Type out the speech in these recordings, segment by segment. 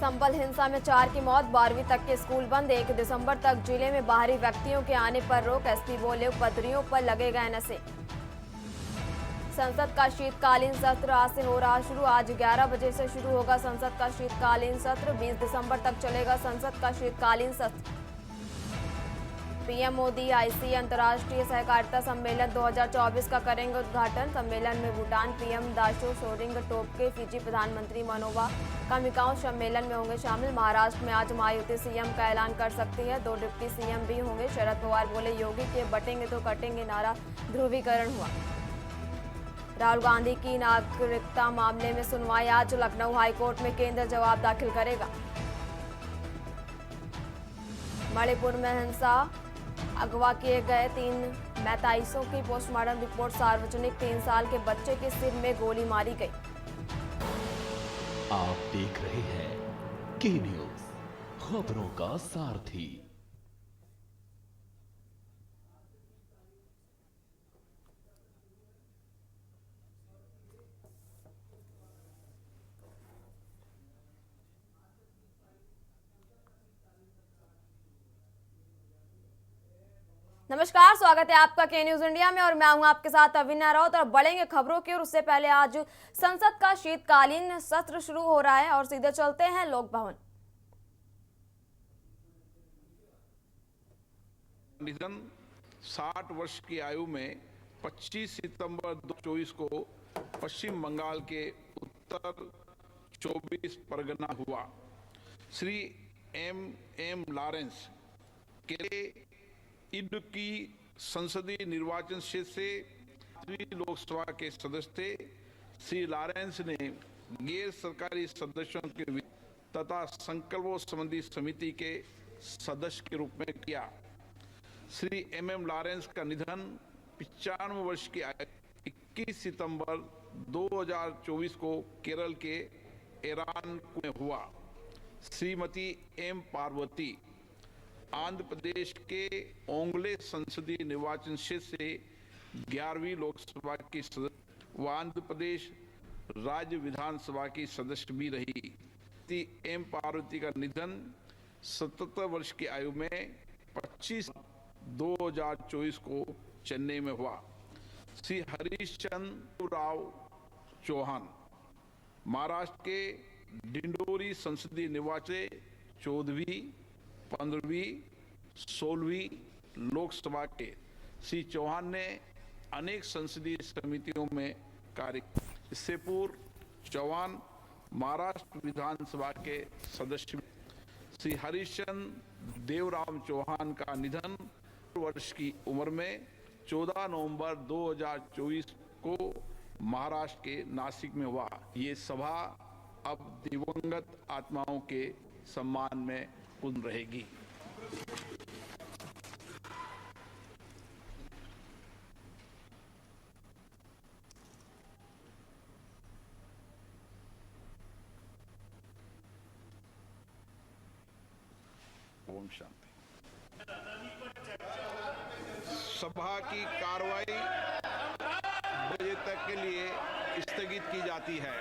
संभल हिंसा में 4 की मौत, 12वीं तक के स्कूल बंद, 1 दिसंबर तक जिले में बाहरी व्यक्तियों के आने पर रोक, एसपी बोले उपद्रवियों पर लगेगा एनएसए। संसद का शीतकालीन सत्र आज से हो रहा शुरू, आज 11 बजे से शुरू होगा संसद का शीतकालीन सत्र, 20 दिसंबर तक चलेगा संसद का शीतकालीन सत्र। पीएम मोदी आईसी अंतर्राष्ट्रीय सहकारिता सम्मेलन 2024 का करेंगे उद्घाटन, सम्मेलन में Bhutan PM daisho souring टोपके, Fiji प्रधानमंत्री मनोवा कामिकाओ सम्मेलन में होंगे शामिल। महाराष्ट्र में आज महायुति सीएम का ऐलान कर सकती है, 2 डिप्टी सीएम भी होंगे। शरद पवार बोले योगी के बटेंगे तो कटेंगे नारा, ध्रुवीकरण हुआ। राहुल गांधी की नागरिकता मामले में सुनवाई आज, लखनऊ हाईकोर्ट में केंद्र जवाब दाखिल करेगा। मणिपुर में हिंसा, अगवा किए गए 3 मैताइसों की पोस्टमार्टम रिपोर्ट सार्वजनिक, 3 साल के बच्चे के सिर में गोली मारी गई। आप देख रहे हैं के न्यूज, खबरों का सारथी। नमस्कार, स्वागत है आपका के न्यूज इंडिया में और मैं हूं आपके साथ अविना राउत। और बढ़ेंगे खबरों की और उससे पहले आज संसद का शीतकालीन सत्र शुरू हो रहा है और सीधे चलते हैं लोक भवन। निधन 60 वर्ष की आयु में 25 सितंबर 2024 को पश्चिम बंगाल के उत्तर 24 परगना हुआ। श्री एम लॉरेंस के इडुक्की संसदीय निर्वाचन क्षेत्र से 8वीं लोकसभा के सदस्य थे। श्री लॉरेंस ने गैर सरकारी सदस्यों के तथा संकल्पों संबंधी समिति के सदस्य के रूप में किया। श्री एम लॉरेंस का निधन 95 वर्ष की आयु 21 सितंबर 2024 को केरल के एरान में हुआ। श्रीमती एम पार्वती आंध्र प्रदेश के ओंगले संसदीय निर्वाचन क्षेत्र से 11वीं लोकसभा की सदस्य व आंध्र प्रदेश राज्य विधानसभा की सदस्य भी रही। एम पार्वती का निधन 77 वर्ष की आयु में 25 2024 को चेन्नई में हुआ। श्री हरीश चंद्र राव चौहान महाराष्ट्र के डिंडोरी संसदीय निर्वाचन 14वीं 15वीं 16वीं लोकसभा के श्री चौहान ने अनेक संसदीय समितियों में कार्य किया। इससे पूर्व चौहान महाराष्ट्र विधानसभा के सदस्य। श्री हरिश्चंद्र देवराम चौहान का निधन वर्ष की उम्र में 14 नवंबर 2024 को महाराष्ट्र के नासिक में हुआ। ये सभा अब दिवंगत आत्माओं के सम्मान में पूर्ण रहेगी। ओम शांति। सभा की कार्रवाई 2 बजे तक के लिए स्थगित की जाती है।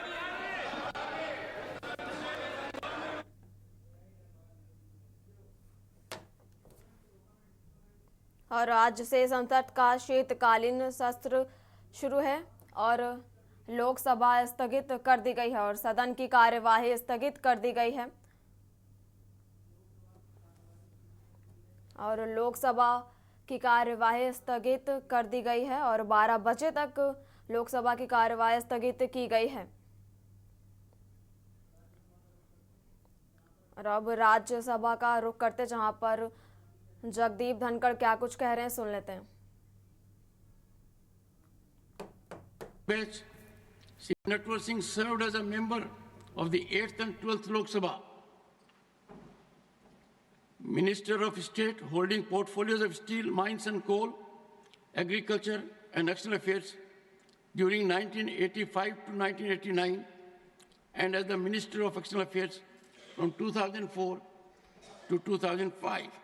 और आज से संसद का शीतकालीन सत्र शुरू है और लोकसभा स्थगित कर दी गई है और सदन की कार्यवाही स्थगित कर दी गई है और लोकसभा की कार्यवाही स्थगित कर दी गई है और 12 बजे तक लोकसभा की कार्यवाही स्थगित की गई है। और अब राज्यसभा का रुख करते जहां पर जगदीप धनखड़ क्या कुछ कह रहे हैं, सुन लेते हैं। Shri Natwar Singh served as a member of the 8th and 12th Lok Sabha, Minister of State holding portfolios of steel, mines and coal, agriculture and external affairs during 1985 to 1989, and as the Minister of External Affairs from 2004 to 2005.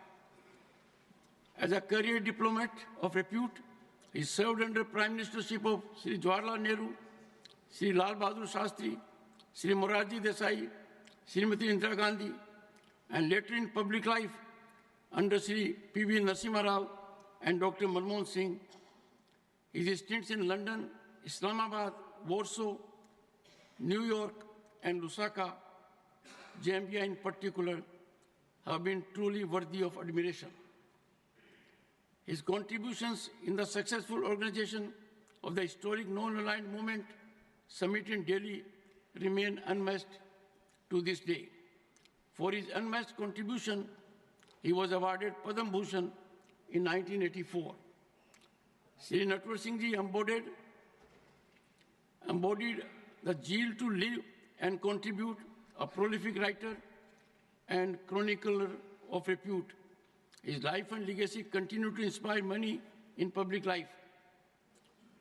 As a career diplomat of repute, he served under Prime Ministership of Sri Jawaharlal Nehru, Sri Lal Bahadur Shastri, Sri Morarji Desai, Srimati Indira Gandhi, and later in public life under Sri P.V. Narasimha Rao and Dr. Manmohan Singh. His stints in London, Islamabad, Warsaw, New York, and Lusaka, Zambia in particular, have been truly worthy of admiration. His contributions in the successful organization of the historic non-aligned movement summit in Delhi remain unmatched to this day. For his unmatched contribution, he was awarded Padma Bhushan in 1984. Sri Natwar Singh Ji embodied the zeal to live and contribute, a prolific writer and chronicler of repute. His life and legacy continue to inspire many in public life.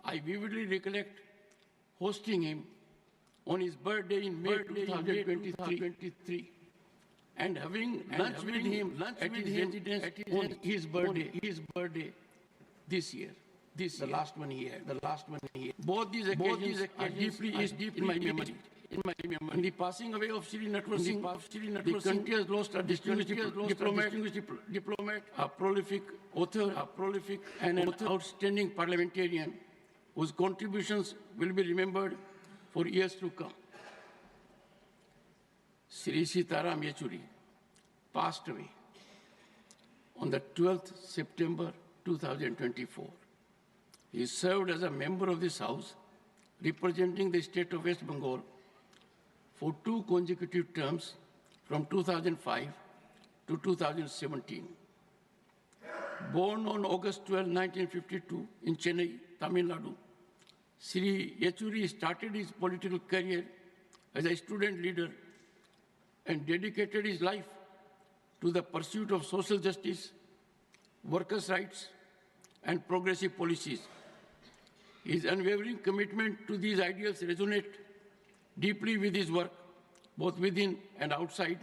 I vividly recollect hosting him on his birthday in May 2023 and having lunch with him at his residence on his birthday this year. The last one he had. Both these occasions are deeply in my memory. In the passing away of Sri Natwar Singh, the country has lost a distinguished diplomat, a prolific author, and an outstanding parliamentarian whose contributions will be remembered for years to come. Sri Sitaram Yechuri passed away on the 12th September 2024. He served as a member of this House, representing the state of West Bengal for 2 consecutive terms from 2005 to 2017. Born on August 12, 1952 in Chennai, Tamil Nadu, Sri Yechuri started his political career as a student leader and dedicated his life to the pursuit of social justice, workers' rights, and progressive policies. His unwavering commitment to these ideals resonate deeply with his work, both within and outside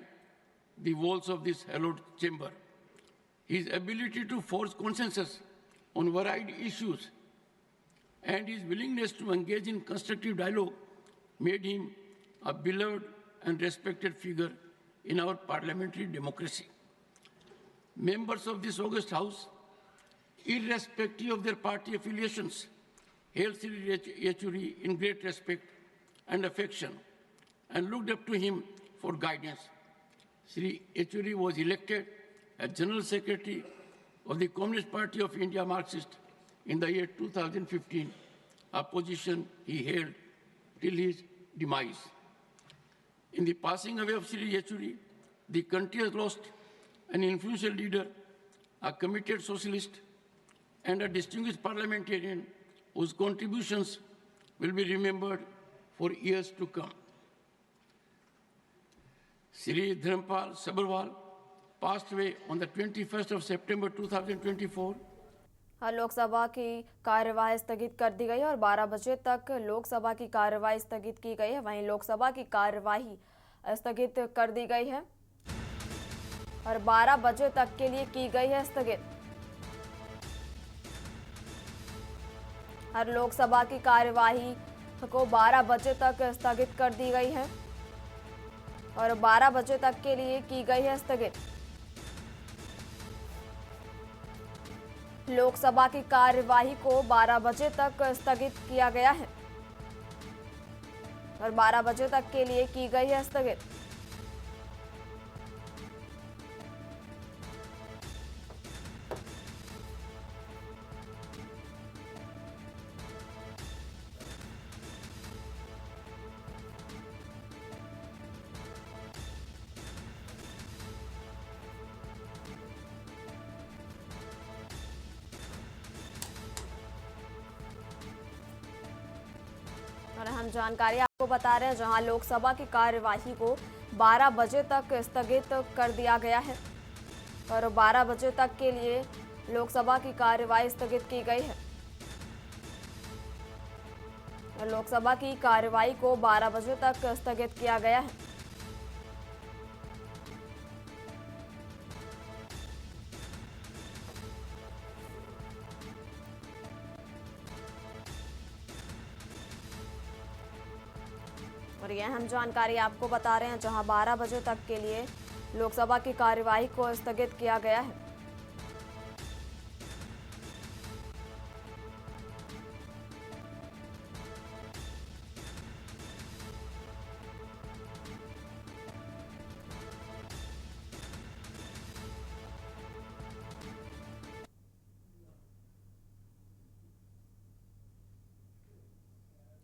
the walls of this hallowed chamber. His ability to forge consensus on varied issues and his willingness to engage in constructive dialogue made him a beloved and respected figure in our parliamentary democracy. Members of this august House, irrespective of their party affiliations, held Sri Yechuri in great respect and affection and looked up to him for guidance. Sri Yechuri was elected as General Secretary of the Communist Party of India Marxist in the year 2015, a position he held till his demise. In the passing away of Sri Yechuri, the country has lost an influential leader, a committed socialist, and a distinguished parliamentarian whose contributions will be remembered for years to come. Sri Dharampal Sabharwal passed away on the 21st of September 2024. Lok Sabha की कार्यवाही स्थगित कर दी गई है और 12 बजे तक लोकसभा की कार्यवाही स्थगित की गई है। वहीं लोकसभा की कार्यवाही स्थगित कर दी गई है और 12 बजे तक के लिए की गई है स्थगित। हर लोकसभा की कार्यवाही को 12 बजे तक स्थगित कर दी गई है और 12 बजे तक के लिए की गई है स्थगित। लोकसभा की कार्यवाही को 12 बजे तक स्थगित किया गया है और 12 बजे तक के लिए की गई है स्थगित। और हम जानकारी आपको बता रहे हैं जहां लोकसभा की कार्यवाही को 12 बजे तक स्थगित कर दिया गया है और 12 बजे तक के लिए लोकसभा की कार्यवाही स्थगित की गई है। लोकसभा की कार्यवाही को 12 बजे तक स्थगित किया गया है। और ये अहम जानकारी आपको बता रहे हैं, जहां 12 बजे तक के लिए लोकसभा की कार्यवाही को स्थगित किया गया है।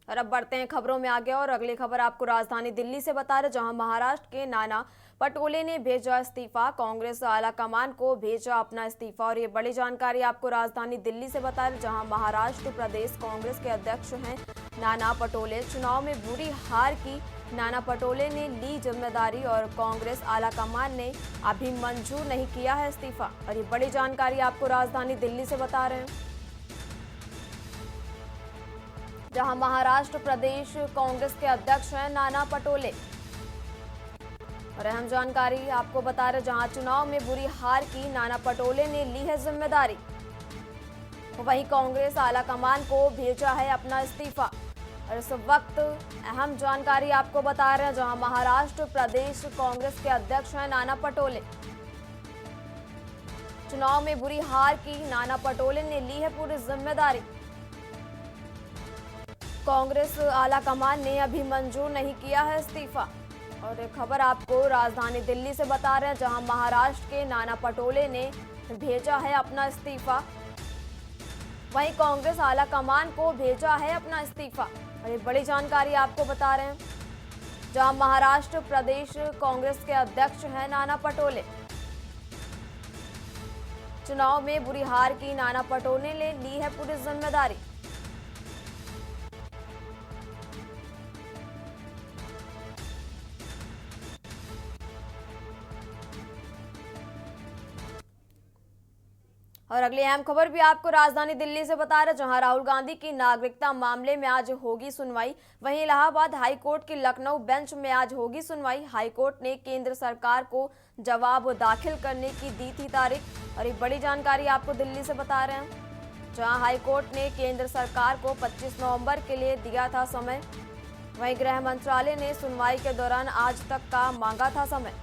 और अब बढ़ते हैं खबरों में आगे और अगली खबर आपको राजधानी दिल्ली से बता रहे, जहां महाराष्ट्र के नाना पटोले ने भेजा इस्तीफा। कांग्रेस आलाकमान को भेजा अपना इस्तीफा और ये बड़ी जानकारी आपको राजधानी दिल्ली से बता रहे, जहां महाराष्ट्र प्रदेश कांग्रेस के अध्यक्ष हैं नाना पटोले। चुनाव में बुरी हार की नाना पटोले ने ली जिम्मेदारी और कांग्रेस आलाकमान ने अभी मंजूर नहीं किया है इस्तीफा। और ये बड़ी जानकारी आपको राजधानी दिल्ली से बता रहे हैं, जहां महाराष्ट्र प्रदेश कांग्रेस के अध्यक्ष हैं नाना पटोले। और अहम जानकारी आपको बता रहे, जहां चुनाव में बुरी हार की नाना पटोले ने ली है जिम्मेदारी, वहीं कांग्रेस आलाकमान को भेजा है अपना इस्तीफा। और इस वक्त अहम जानकारी आपको बता रहे हैं, जहां महाराष्ट्र प्रदेश कांग्रेस के अध्यक्ष हैं नाना पटोले। चुनाव में बुरी हार की नाना पटोले ने ली है पूरी जिम्मेदारी। कांग्रेस आलाकमान ने अभी मंजूर नहीं किया है इस्तीफा। और एक खबर आपको राजधानी दिल्ली से बता रहे हैं, जहां महाराष्ट्र के नाना पटोले ने भेजा है अपना इस्तीफा, वहीं कांग्रेस आलाकमान को भेजा है अपना इस्तीफा। और ये बड़ी जानकारी आपको बता रहे हैं, जहां महाराष्ट्र प्रदेश कांग्रेस के अध्यक्ष हैं नाना पटोले। चुनाव में बुरी हार की नाना पटोले ने ली है पूरी जिम्मेदारी। और अगली अहम खबर भी आपको राजधानी दिल्ली से बता रहे, जहां राहुल गांधी की नागरिकता मामले में आज होगी सुनवाई। वहीं इलाहाबाद हाईकोर्ट की लखनऊ बेंच में आज होगी सुनवाई। हाईकोर्ट ने केंद्र सरकार को जवाब दाखिल करने की दी थी तारीख। और ये बड़ी जानकारी आपको दिल्ली से बता रहे हैं, जहां हाईकोर्ट ने केंद्र सरकार को 25 नवंबर के लिए दिया था समय। वहीं गृह मंत्रालय ने सुनवाई के दौरान आज तक का मांगा था समय।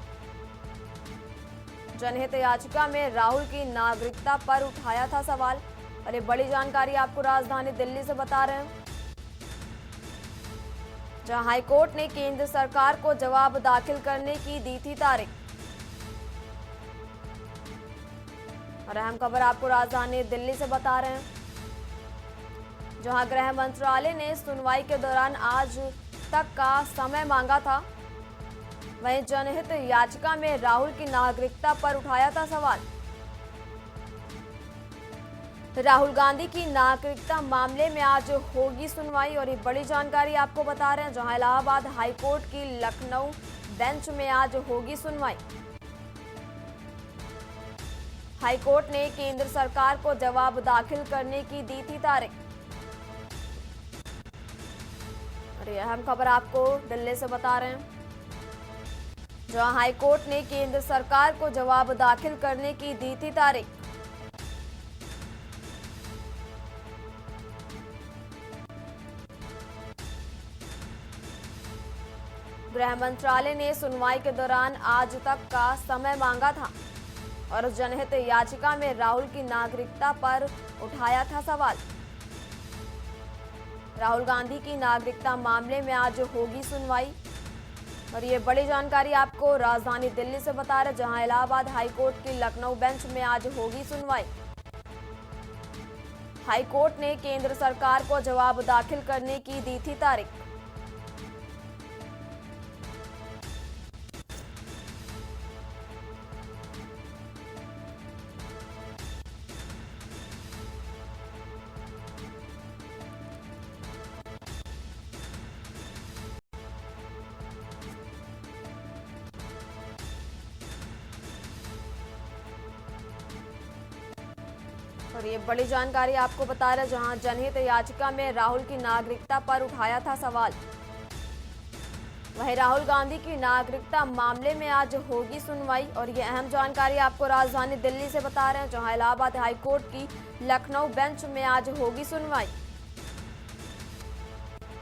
जनहित याचिका में राहुल की नागरिकता पर उठाया था सवाल। और ये बड़ी जानकारी आपको राजधानी दिल्ली से बता रहे हैं, जहां हाईकोर्ट ने केंद्र सरकार को जवाब दाखिल करने की दी थी तारीख। और अहम खबर आपको राजधानी दिल्ली से बता रहे हैं, जहां गृह मंत्रालय ने सुनवाई के दौरान आज तक का समय मांगा था। वहीं जनहित याचिका में राहुल की नागरिकता पर उठाया था सवाल। राहुल गांधी की नागरिकता मामले में आज होगी सुनवाई। और ये बड़ी जानकारी आपको बता रहे हैं, जहां इलाहाबाद हाईकोर्ट की लखनऊ बेंच में आज होगी सुनवाई। हाईकोर्ट ने केंद्र सरकार को जवाब दाखिल करने की दी थी तारीख। और ये अहम खबर आपको दिल्ली से बता रहे हैं, जहां हाईकोर्ट ने केंद्र सरकार को जवाब दाखिल करने की दी थी तारीख। गृह मंत्रालय ने सुनवाई के दौरान आज तक का समय मांगा था और जनहित याचिका में राहुल की नागरिकता पर उठाया था सवाल। राहुल गांधी की नागरिकता मामले में आज होगी सुनवाई। और ये बड़ी जानकारी आपको राजधानी दिल्ली से बता रहे, जहां इलाहाबाद हाईकोर्ट की लखनऊ बेंच में आज होगी सुनवाई। हाईकोर्ट ने केंद्र सरकार को जवाब दाखिल करने की दी थी तारीख। और ये बड़ी जानकारी आपको बता रहे, जहां जनहित याचिका में राहुल की नागरिकता पर उठाया था सवाल। वहीं राहुल गांधी की नागरिकता मामले में आज होगी सुनवाई। और ये अहम जानकारी आपको राजधानी दिल्ली से बता रहे हैं, जहां इलाहाबाद हाईकोर्ट की लखनऊ बेंच में आज होगी सुनवाई।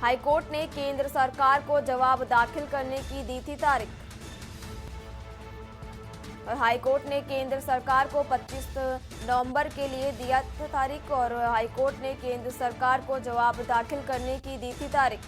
हाईकोर्ट ने केंद्र सरकार को जवाब दाखिल करने की दी थी तारीख। और हाईकोर्ट ने केंद्र सरकार को 25 नवंबर के लिए दिया था तारीख और हाईकोर्ट ने केंद्र सरकार को जवाब दाखिल करने की दी थी तारीख।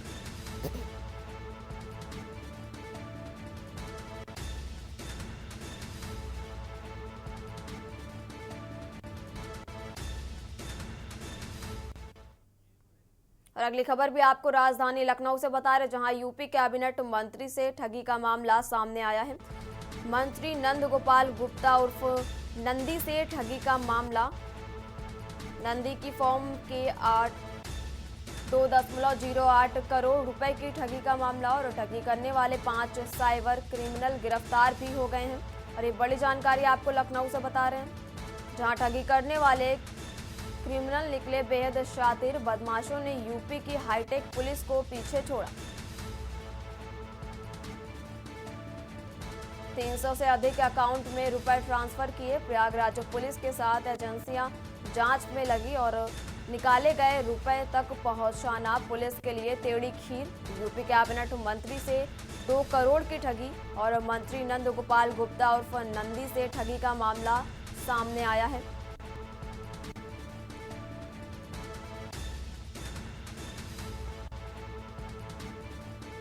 और अगली खबर भी आपको राजधानी लखनऊ से बता रहे, जहां यूपी कैबिनेट मंत्री से ठगी का मामला सामने आया है। मंत्री नंद गोपाल गुप्ता उर्फ नंदी से ठगी का मामला। नंदी की फॉर्म के 2.08 करोड़ रुपए की ठगी का मामला और ठगी करने वाले 5 साइबर क्रिमिनल गिरफ्तार भी हो गए हैं। और ये बड़ी जानकारी आपको लखनऊ से बता रहे हैं, जहां ठगी करने वाले क्रिमिनल निकले बेहद शातिर बदमाशों ने यूपी की हाईटेक पुलिस को पीछे छोड़ा। 300 से अधिक अकाउंट में रुपए ट्रांसफर किए। प्रयागराज पुलिस के साथ एजेंसियां जांच में लगी और निकाले गए रुपए तक पहुंचाना पुलिस के लिए टेढ़ी खीर। यूपी कैबिनेट मंत्री से 2 करोड़ की ठगी और मंत्री नंद गोपाल गुप्ता उर्फ नंदी से ठगी का मामला सामने आया है।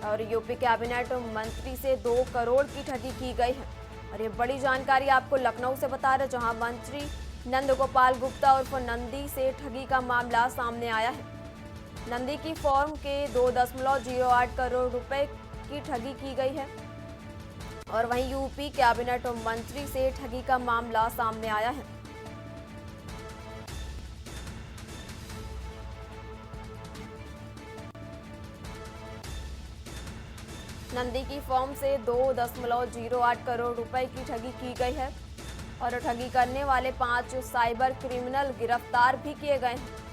और यूपी कैबिनेट मंत्री से 2 करोड़ की ठगी की गई है। और ये बड़ी जानकारी आपको लखनऊ से बता रहे, जहां मंत्री नंद गोपाल गुप्ता उर्फ नंदी से ठगी का मामला सामने आया है। नंदी की फॉर्म के 2.08 करोड़ रुपए की ठगी की गई है। और वहीं यूपी कैबिनेट मंत्री से ठगी का मामला सामने आया है। नंदी की फॉर्म से 2.08 करोड़ रुपए की ठगी की गई है और ठगी करने वाले 5 साइबर क्रिमिनल गिरफ्तार भी किए गए हैं।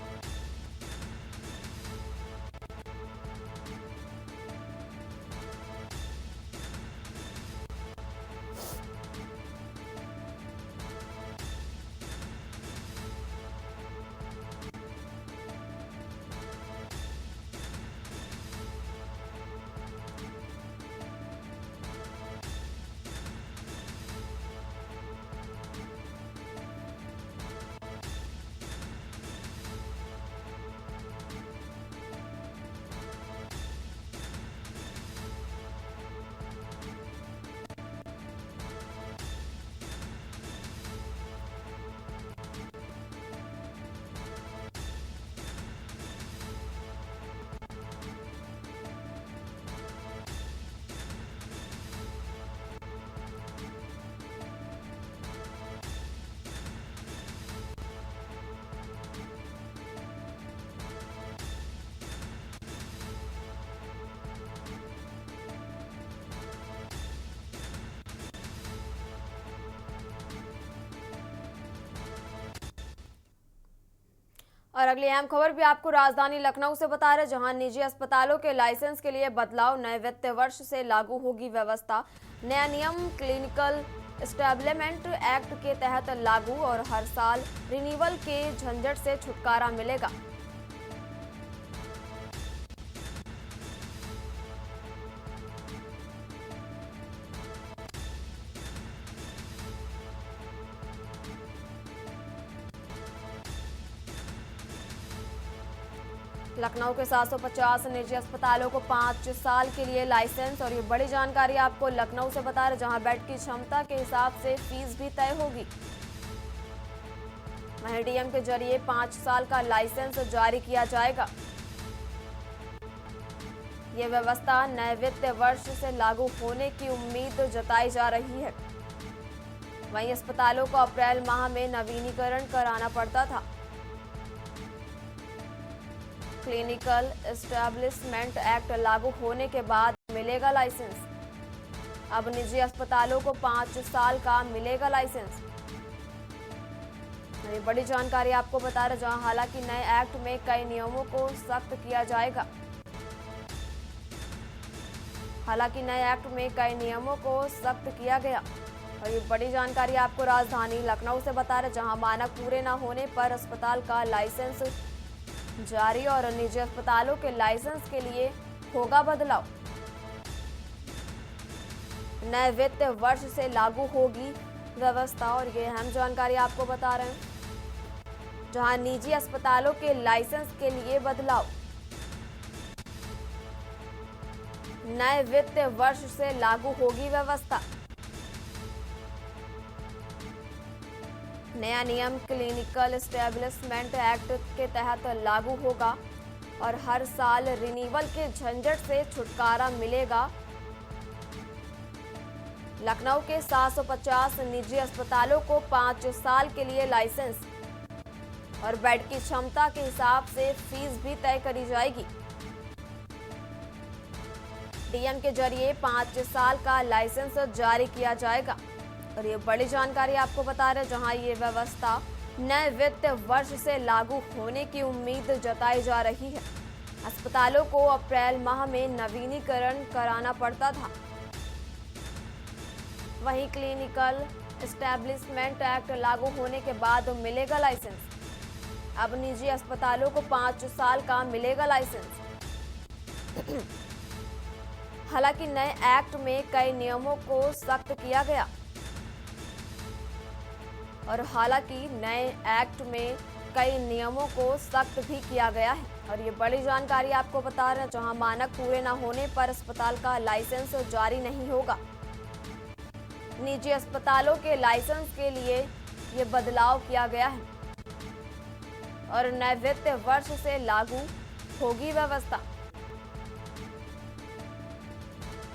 और अगली अहम खबर भी आपको राजधानी लखनऊ से बता रहे, जहां निजी अस्पतालों के लाइसेंस के लिए बदलाव। नए वित्तीय वर्ष से लागू होगी व्यवस्था। नया नियम क्लिनिकल एस्टेब्लिशमेंट एक्ट के तहत लागू और हर साल रिन्यूअल के झंझट से छुटकारा मिलेगा। लखनऊ के 750 निजी अस्पतालों को 5 साल के लिए लाइसेंस। और ये बड़ी जानकारी आपको लखनऊ से बता रहे, जहां बेड की क्षमता के हिसाब से फीस भी तय होगी। डीएम के जरिए 5 साल का लाइसेंस जारी किया जाएगा। ये व्यवस्था नए वित्तीय वर्ष से लागू होने की उम्मीद जताई जा रही है। वहीं अस्पतालों को अप्रैल माह में नवीनीकरण कराना पड़ता था। क्लिनिकल एस्टेब्लिशमेंट एक्ट लागू होने के बाद मिलेगा लाइसेंस। अब निजी अस्पतालों को 5 साल का मिलेगा लाइसेंस। ये बड़ी जानकारी आपको बता रहे, जहां हालांकि नए एक्ट में कई नियमों को सख्त किया जाएगा। हालांकि नए एक्ट में कई नियमों को सख्त किया गया। और ये बड़ी जानकारी आपको राजधानी लखनऊ से बता रहे, जहां मानक पूरे न होने पर अस्पताल का लाइसेंस जारी और निजी अस्पतालों के लाइसेंस के लिए होगा बदलाव। नए वित्त वर्ष से लागू होगी व्यवस्था और ये अहम जानकारी आपको बता रहे हैं, जहां निजी अस्पतालों के लाइसेंस के लिए बदलाव। नए वित्त वर्ष से लागू होगी व्यवस्था। नया नियम क्लिनिकल एस्टेब्लिशमेंट एक्ट के तहत लागू होगा और हर साल रिन्यूअल के झंझट से छुटकारा मिलेगा। लखनऊ के 750 निजी अस्पतालों को 5 साल के लिए लाइसेंस और बेड की क्षमता के हिसाब से फीस भी तय करी जाएगी। डीएम के जरिए 5 साल का लाइसेंस जारी किया जाएगा और ये बड़ी जानकारी आपको बता रहे हैं, जहां ये व्यवस्था नए वित्त वर्ष से लागू होने की उम्मीद जताई जा रही है। अस्पतालों को अप्रैल माह में नवीनीकरण कराना पड़ता था, वहीं क्लिनिकल एस्टेब्लिशमेंट एक्ट लागू होने के बाद मिलेगा लाइसेंस। अब निजी अस्पतालों को 5 साल का मिलेगा लाइसेंस। हालांकि नए एक्ट में कई नियमों को सख्त किया गया भी किया गया है और ये बड़ी जानकारी आपको बता रहे हैं, जहां मानक पूरे न होने पर अस्पताल का लाइसेंस जारी नहीं होगा। निजी अस्पतालों के लाइसेंस के लिए ये बदलाव किया गया है और नए वित्त वर्ष से लागू होगी व्यवस्था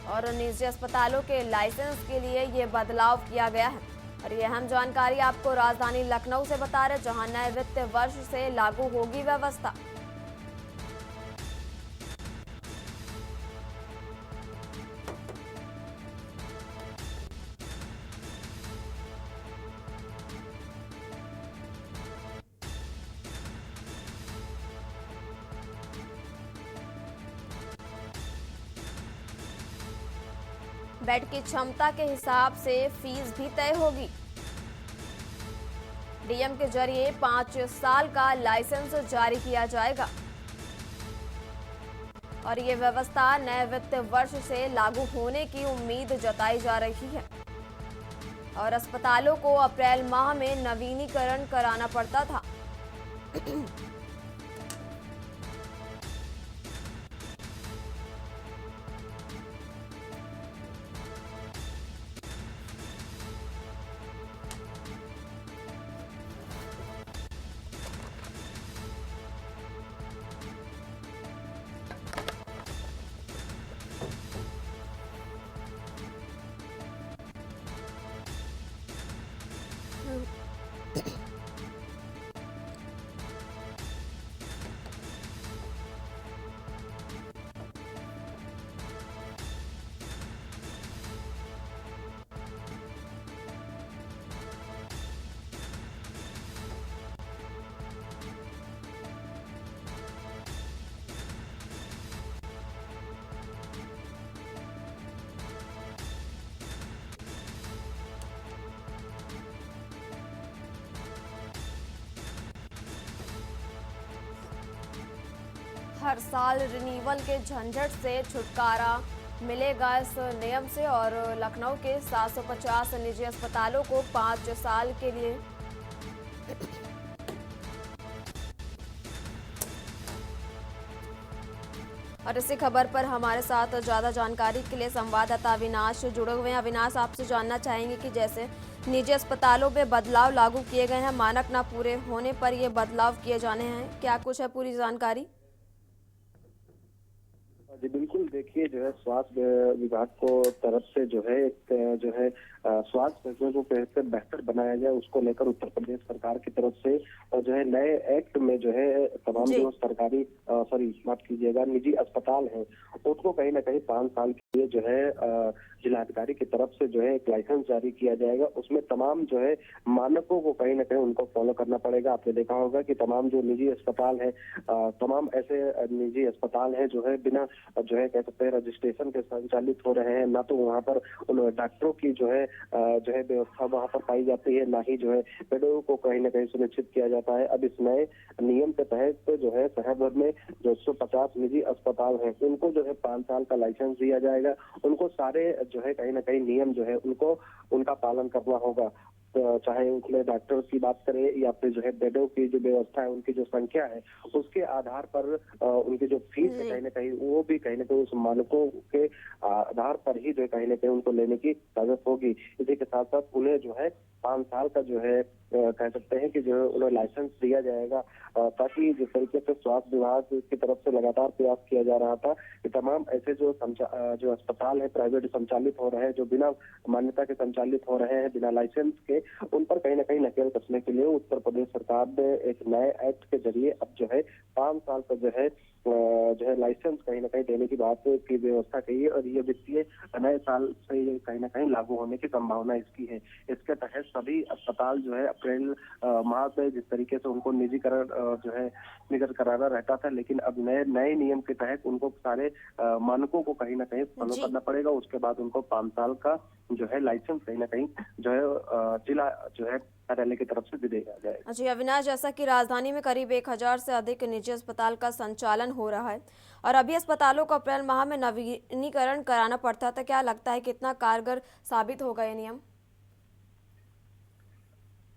और निजी अस्पतालों के लाइसेंस के लिए ये बदलाव किया गया है और ये अहम जानकारी आपको राजधानी लखनऊ से बता रहे, जहां नए वित्त वर्ष से लागू होगी व्यवस्था। बेड की क्षमता के हिसाब से फीस भी तय होगी। डीएम के जरिए 5 साल का लाइसेंस जारी किया जाएगा और ये व्यवस्था नए वित्त वर्ष से लागू होने की उम्मीद जताई जा रही है और अस्पतालों को अप्रैल माह में नवीनीकरण कराना पड़ता था। हर साल रिन्यूअल के झंझट से छुटकारा मिलेगा इस नियम से और लखनऊ के 750 निजी अस्पतालों को 5 साल के लिए और इसी खबर पर हमारे साथ ज्यादा जानकारी के लिए संवाददाता अविनाश जुड़े हुए हैं। अविनाश, आपसे जानना चाहेंगे कि जैसे निजी अस्पतालों में बदलाव लागू किए गए हैं, मानक न पूरे होने पर ये बदलाव किए जाने हैं, क्या कुछ है पूरी जानकारी? जी बिल्कुल, देखिए जो है स्वास्थ्य विभाग को तरफ से जो है स्वास्थ्य सेवाओं को कैसे बेहतर बनाया जाए उसको लेकर उत्तर प्रदेश सरकार की तरफ से और जो है नए एक्ट में जो है तमाम जो सरकारी माफ कीजिएगा निजी अस्पताल हैं उनको कहीं ना कहीं 5 साल के लिए जो है जिलाधिकारी की तरफ से जो है एक लाइसेंस जारी किया जाएगा। उसमें तमाम जो है मानकों को कहीं ना कहीं उनको फॉलो करना पड़ेगा। आपने देखा होगा कि तमाम जो निजी अस्पताल है तमाम ऐसे निजी अस्पताल हैं जो है बिना जो है कह सकते हैं रजिस्ट्रेशन के संचालित हो रहे हैं, ना तो वहाँ पर उन डॉक्टरों की जो है व्यवस्था वहाँ पर पाई जाती है, ना ही जो है बेडों को कहीं ना कहीं सुनिश्चित किया जाता है। अब इस नए नियम के तहत जो है शहर भर में जो 150 निजी अस्पताल हैं उनको जो है 5 साल का लाइसेंस दिया जाएगा। उनको सारे जो है कहीं ना कहीं नियम जो है उनको उनका पालन करना होगा, चाहे उसमें डॉक्टर की बात करें या फिर जो है बेडों की जो व्यवस्था है, उनकी जो संख्या है उसके आधार पर उनकी जो फीस है कहीं ना कहीं वो भी कहीं ना कहीं उस मानकों के आधार पर ही जो है कहीं ना कहीं उनको लेने की इजाजत होगी। इसी के साथ साथ उन्हें जो है 5 साल का जो है कह सकते हैं कि जो है उन्हें लाइसेंस दिया जाएगा, ताकि जिस तरीके से स्वास्थ्य विभाग की तरफ से लगातार प्रयास किया जा रहा था कि तमाम ऐसे जो अस्पताल है प्राइवेट संचालित हो रहे हैं, जो बिना मान्यता के संचालित हो रहे हैं, बिना लाइसेंस के, उन पर कहीं ना कहीं नकेल कसने के लिए उत्तर प्रदेश सरकार ने एक नए एक्ट के जरिए अब जो है 5 साल का जो है लाइसेंस कहीं ना कहीं देने की बात की व्यवस्था की है, और ये वित्तीय नए साल से ये कहीं ना कहीं लागू होने की संभावना इसकी है। इसके तहत सभी अस्पताल जो है अप्रैल माह में जिस तरीके से उनको निजीकरण जो है निगत कराना रहता था, लेकिन अब नए नियम के तहत उनको सारे मानकों को कहीं ना कहीं फॉलो करना पड़ेगा। उसके बाद उनको 5 साल का जो है लाइसेंस कहीं ना कहीं जो है जिला जो है कार्यालय की तरफ से भी दिया जाएगा। जी अविनाश, जैसा कि राजधानी में करीब 1000 से अधिक निजी अस्पताल का संचालन हो रहा है और अभी अस्पतालों को अप्रैल माह में नवीनीकरण कराना पड़ता था, क्या लगता है कितना कारगर साबित होगा ये नियम?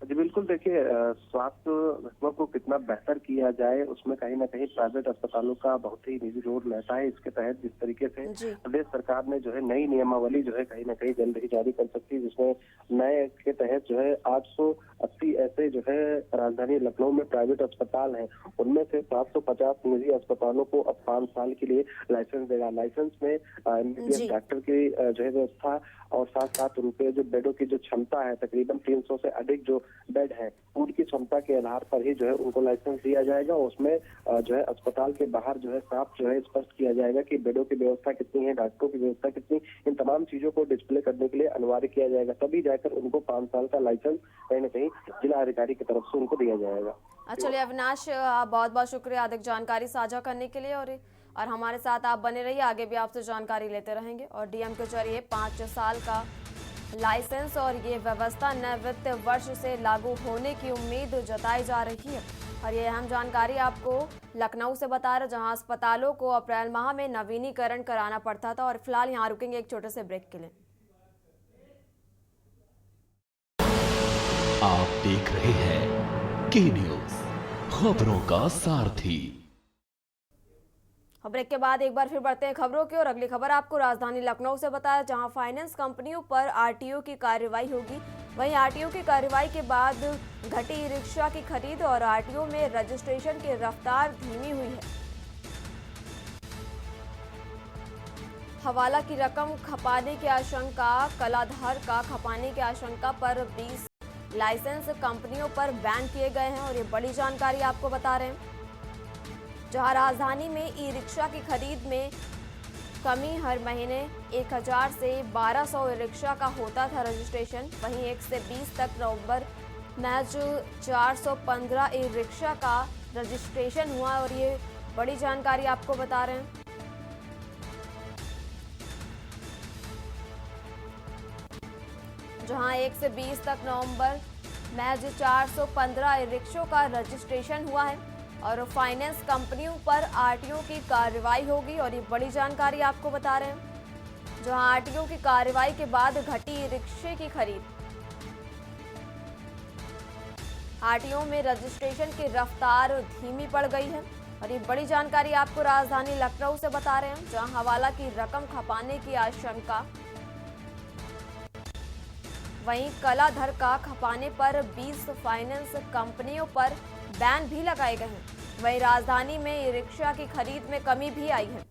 जी बिल्कुल, देखिए स्वास्थ्य विभाग को कितना बेहतर किया जाए उसमें कहीं ना कहीं प्राइवेट अस्पतालों का बहुत ही निजी रोल रहता है। इसके तहत जिस तरीके से प्रदेश सरकार ने जो है नई नियमावली जो है कहीं ना कहीं जल्द ही जारी कर सकती है, जिसमें नए के तहत जो है 880 ऐसे जो है राजधानी लखनऊ में प्राइवेट अस्पताल हैं, उनमें से 750 निजी अस्पतालों को अब 5 साल के लिए लाइसेंस देगा। लाइसेंस में MBBS डॉक्टर की जो है व्यवस्था और साथ रुपए जो बेडों की जो क्षमता है तकरीबन 300 से अधिक जो बेड है उनकी क्षमता के आधार पर ही जो है उनको लाइसेंस दिया जाएगा। उसमें जो है अस्पताल के बाहर जो है साफ जो है स्पष्ट किया जाएगा कि बेडों की व्यवस्था कितनी है, डॉक्टरों की व्यवस्था कितनी, इन तमाम चीजों को डिस्प्ले करने के लिए अनिवार्य किया जाएगा। तभी जाकर उनको 5 साल का लाइसेंस कहीं ना कहीं जिला अधिकारी की तरफ से उनको दिया जाएगा। चलिए अविनाश, बहुत बहुत शुक्रिया अधिक जानकारी साझा करने के लिए और हमारे साथ आप बने रहिए, आगे भी आपसे जानकारी लेते रहेंगे। और डीएम के जरिए 5 साल का लाइसेंस और ये व्यवस्था नए वित्त वर्ष से लागू होने की उम्मीद जताई जा रही है। और ये अहम जानकारी आपको लखनऊ से बता रहे, जहां अस्पतालों को अप्रैल माह में नवीनीकरण कराना पड़ता था। और फिलहाल यहाँ रुकेंगे एक छोटे से ब्रेक के लिए। आप देख रहे हैं के न्यूज, खबरों का सारथी। ब्रेक के बाद एक बार फिर बढ़ते हैं खबरों की और अगली खबर आपको राजधानी लखनऊ से बताया, जहां फाइनेंस कंपनियों पर आरटीओ की कार्रवाई होगी। वहीं आरटीओ की कार्रवाई के बाद घटी ई रिक्शा की खरीद और आरटीओ में रजिस्ट्रेशन की रफ्तार धीमी हुई है। हवाला की रकम खपाने की आशंका, कलाधर का खपाने की आशंका पर 20 लाइसेंस कंपनियों पर बैन किए गए हैं। और ये बड़ी जानकारी आपको बता रहे हैं, जहां राजधानी में ई रिक्शा की खरीद में कमी, हर महीने 1000 से 1200 ई रिक्शा का होता था रजिस्ट्रेशन। वहीं 1 से 20 तक नवंबर मैच 415 ई रिक्शा का रजिस्ट्रेशन हुआ। और ये बड़ी जानकारी आपको बता रहे हैं, जहां 1 से 20 तक नवंबर मैच 415 ई रिक्शों का रजिस्ट्रेशन हुआ है और फाइनेंस कंपनियों पर आरटीओ की कार्रवाई होगी। और ये बड़ी जानकारी आपको बता रहे हैं, जहां आरटीओ की कार्रवाई के बाद घटी रिक्शे की खरीद, आरटीओ में रजिस्ट्रेशन की रफ्तार धीमी पड़ गई है। और ये बड़ी जानकारी आपको राजधानी लखनऊ से बता रहे हैं, जहां हवाला की रकम खपाने की आशंका, वहीं कलाधर का खपाने पर 20 फाइनेंस कंपनियों पर बैन भी लगाए गए हैं। वहीं राजधानी में ई रिक्शा की खरीद में कमी भी आई है।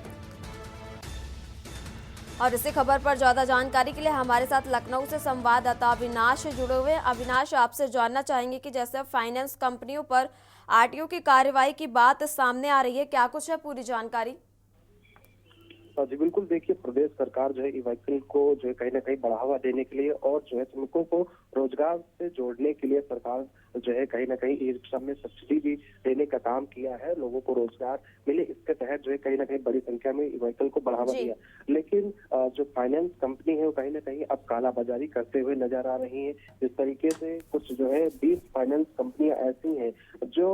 और इसी खबर पर ज्यादा जानकारी के लिए हमारे साथ लखनऊ से संवाददाता अविनाश जुड़े हुए हैं। अविनाश, आपसे जानना चाहेंगे कि जैसे फाइनेंस कंपनियों पर आरटीओ की कार्रवाई की बात सामने आ रही है, क्या कुछ है पूरी जानकारी? जी बिल्कुल, देखिए प्रदेश सरकार जो है ई व्हीकल को जो है कहीं ना कहीं बढ़ावा देने के लिए और जो है श्रमिकों को रोजगार से जोड़ने के लिए सरकार जो है कहीं ना कहीं ई रिक्शा में सब्सिडी भी देने का काम किया है, लोगों को रोजगार मिले इसके तहत जो है कहीं ना कहीं बड़ी संख्या में ई व्हीकल को बढ़ावा जी। दिया। लेकिन जो फाइनेंस कंपनी है वो कहीं ना कहीं अब कालाबाजारी करते हुए नजर आ रही है। जिस तरीके से कुछ जो है 20 फाइनेंस कंपनियां ऐसी हैं जो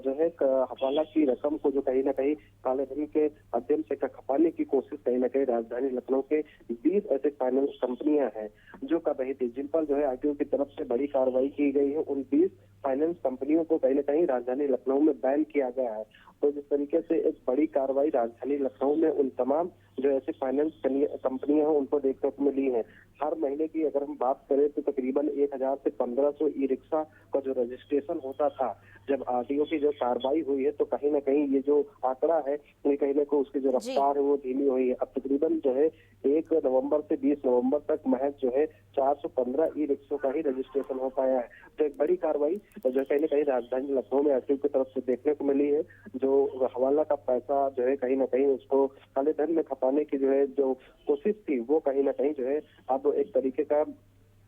है हवाला की रकम को जो कहीं ना कहीं काले धन के माध्यम से खपाने की कोशिश कहीं ना कहीं राजधानी लखनऊ के 20 ऐसे फाइनेंस कंपनियां हैं जो कर रही थी, जिन पर जो है आरटीओ की तरफ से बड़ी कार्रवाई की गई है। उन 20 फाइनेंस कंपनियों को कहीं ना कहीं राजधानी लखनऊ में बैन किया गया है। तो जिस तरीके से एक बड़ी कार्रवाई राजधानी लखनऊ में उन तमाम जो ऐसी फाइनेंस कंपनियां हैं उनको देखने को मिली है। हर महीने की अगर हम बात करें तो तकरीबन 1000 से 1500 ई रिक्शा का जो रजिस्ट्रेशन होता था, जब आरटीओ की जो कार्रवाई हुई है तो कहीं ना कहीं ये जो आंकड़ा है ये कहीं ना कहीं उसकी जो रफ्तार है वो धीमी हुई है। अब तकरीबन जो है 1 नवंबर से 20 नवंबर तक महज जो है 415 ई रिक्शों का ही रजिस्ट्रेशन हो पाया है। तो एक बड़ी कार्रवाई जो कहीं ना कहीं राजधानी लखनऊ में आरटीओ की तरफ से देखने को मिली है। जो हवाला का पैसा जो है कहीं ना कहीं उसको काले धन में खपाने की जो है जो कोशिश थी वो कहीं ना कहीं जो है अब एक तरीके का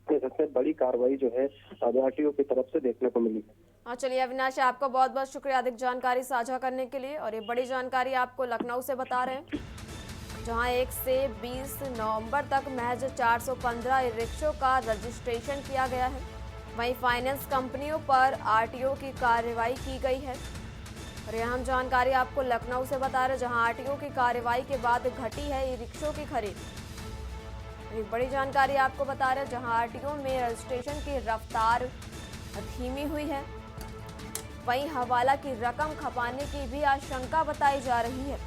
सबसे बड़ी कार्रवाई जो है आरटीओ की तरफ से देखने को मिली है। हाँ, चलिए अविनाश, आपका बहुत बहुत शुक्रिया अधिक जानकारी साझा करने के लिए। और ये बड़ी जानकारी आपको लखनऊ से बता रहे हैं, जहां 1 से 20 नवंबर तक महज 415 ई रिक्शों का रजिस्ट्रेशन किया गया है। वहीं फाइनेंस कंपनियों पर आरटीओ की कार्रवाई की गई है। और यह हम जानकारी आपको लखनऊ से बता रहे हैं, जहां आरटीओ की कार्रवाई के बाद घटी है ई रिक्शों की खरीद। एक बड़ी जानकारी आपको बता रहे हैं, जहां आरटीओ में रजिस्ट्रेशन की रफ्तार धीमी हुई है। वहीं हवाला की रकम खपाने की भी आशंका बताई जा रही है।